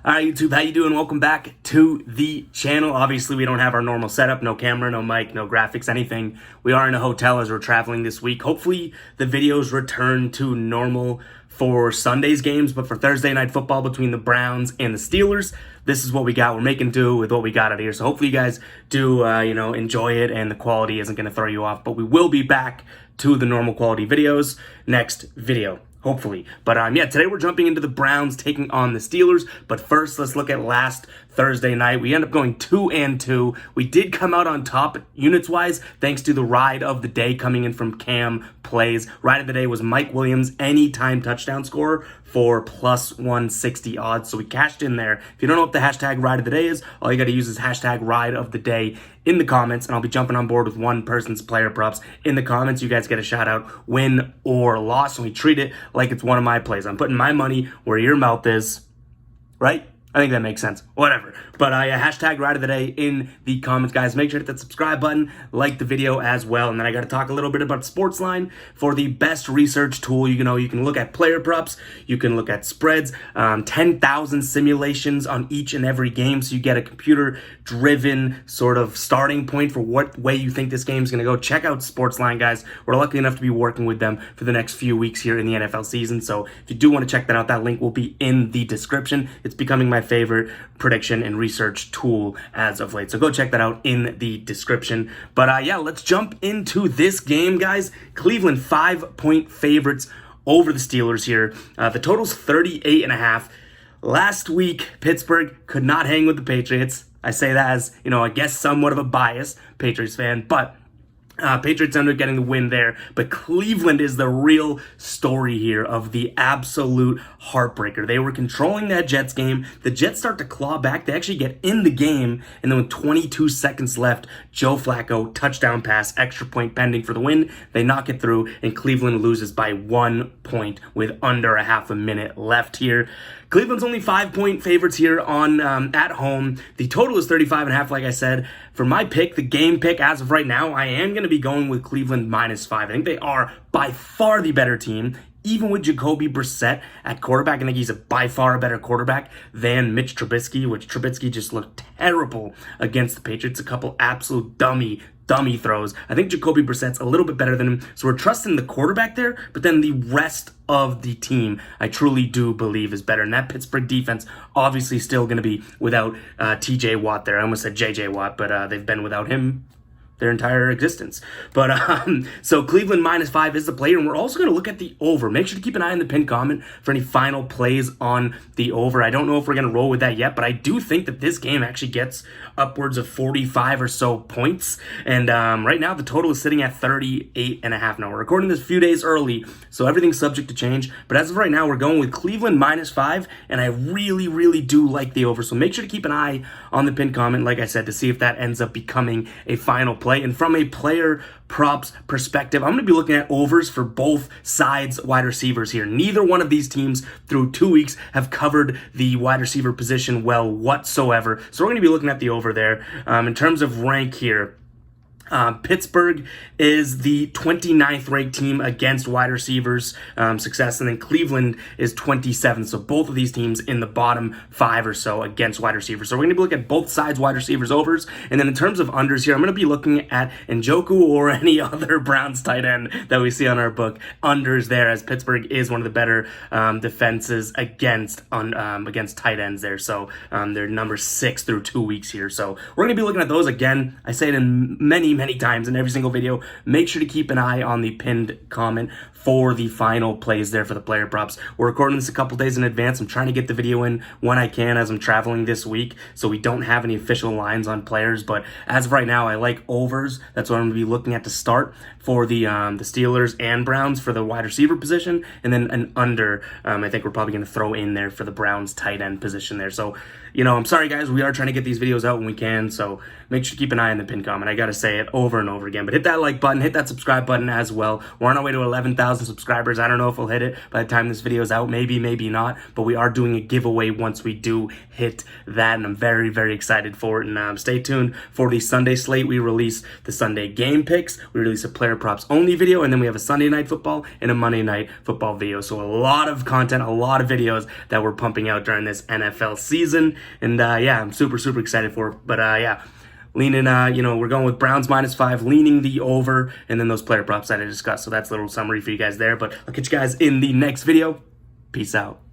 All right, YouTube, how you doing? Welcome back to the channel. Obviously, we don't have our normal setup, no camera, no mic, no graphics, anything. We are in a hotel as we're traveling this week. Hopefully, the videos return to normal for Sunday's games, but for Thursday night football between the Browns and the Steelers, this is what we got. We're making do with what we got out here. So hopefully you guys do, enjoy it and the quality isn't going to throw you off. But we will be back to the normal quality videos next video. Hopefully. But today we're jumping into the Browns taking on the Steelers. But first, let's look at last Thursday night. We end up going 2-2. We did come out on top units-wise thanks to the ride of the day coming in from Cam plays. Ride of the day was Mike Williams, anytime touchdown scorer for plus 160 odds. So we cashed in there. If you don't know what the hashtag ride of the day is, all you got to use is hashtag ride of the day in the comments, and I'll be jumping on board with one person's player props in the comments. You guys get a shout out, win or loss, and we treat it like it's one of my plays. I'm putting my money where your mouth is, right? I think that makes sense. Whatever. But hashtag ride of the day in the comments, guys. Make sure to hit that subscribe button, like the video as well. And then I got to talk a little bit about Sportsline for the best research tool. You can look at player props, you can look at spreads, 10,000 simulations on each and every game. So you get a computer-driven sort of starting point for what way you think this game is going to go. Check out Sportsline, guys. We're lucky enough to be working with them for the next few weeks here in the NFL season. So if you do want to check that out, that link will be in the description. It's becoming my favorite prediction and research tool as of late. So go check that out in the description. But let's jump into this game, guys. Cleveland 5-point favorites over the Steelers here. The total's 38.5. Last week, Pittsburgh could not hang with the Patriots. I say that as, I guess somewhat of a biased Patriots fan, but Patriots ended up getting the win there, but Cleveland is the real story here of the absolute heartbreaker. They were controlling that Jets game. The Jets start to claw back. They actually get in the game, and then with 22 seconds left, Joe Flacco, touchdown pass, extra point pending for the win. They knock it through, and Cleveland loses by 1 point with under a half a minute left here. Cleveland's only 5-point favorites here on at home. The total is 35.5, like I said. For my pick, the game pick as of right now, I am going to be going with Cleveland -5. I think they are by far the better team. Even with Jacoby Brissett at quarterback, I think he's by far a better quarterback than Mitch Trubisky, which Trubisky just looked terrible against the Patriots. A couple absolute dummy throws. I think Jacoby Brissett's a little bit better than him, so we're trusting the quarterback there, but then the rest of the team, I truly do believe is better. And that Pittsburgh defense, obviously still going to be without TJ Watt there. I almost said JJ Watt, but they've been without him their entire existence. But so Cleveland -5 is the play, and we're also going to look at the over. Make sure to keep an eye on the pinned comment for any final plays on the over. I don't know if we're going to roll with that yet, but I do think that this game actually gets upwards of 45 or so points. And right now the total is sitting at 38.5. Now we're recording this a few days early, so everything's subject to change. But as of right now, we're going with Cleveland -5, and I really do like the over. So make sure to keep an eye on the pinned comment, like I said, to see if that ends up becoming a final play. And from a player props perspective, I'm going to be looking at overs for both sides wide receivers here. Neither one of these teams through 2 weeks have covered the wide receiver position well whatsoever. So we're going to be looking at the over there. In terms of rank here, Pittsburgh is the 29th ranked team against wide receivers success, and then Cleveland is 27th. So both of these teams in the bottom 5 or so against wide receivers. So we're going to be looking at both sides wide receivers overs, and then in terms of unders here, I'm going to be looking at Njoku or any other Browns tight end that we see on our book. Unders there, as Pittsburgh is one of the better defenses against tight ends there. So they're number 6 through 2 weeks here. So we're going to be looking at those again. I say it in many times in every single video. Make sure to keep an eye on the pinned comment for the final plays there for the player props. We're recording this a couple days in advance. I'm trying to get the video in when I can as I'm traveling this week, so we don't have any official lines on players. But as of right now, I like overs. That's what I'm going to be looking at to start for the Steelers and Browns for the wide receiver position, and then an under. I think we're probably going to throw in there for the Browns tight end position there. So, I'm sorry guys, we are trying to get these videos out when we can, so make sure to keep an eye on the pinned comment. I got to say it over and over again. But hit that like button, hit that subscribe button as well. We're on our way to 11,000 subscribers. I don't know if we'll hit it by the time this video is out. Maybe, maybe not. But we are doing a giveaway once we do hit that, and I'm very, very excited for it. And stay tuned for the Sunday slate. We release the Sunday game picks. We release a player props only video, and then we have a Sunday night football and a Monday night football video. So a lot of content, a lot of videos that we're pumping out during this NFL season. And yeah, I'm super, super excited for it. But yeah, leaning, we're going with Browns -5, leaning the over, and then those player props that I discussed. So that's a little summary for you guys there. But I'll catch you guys in the next video. Peace out.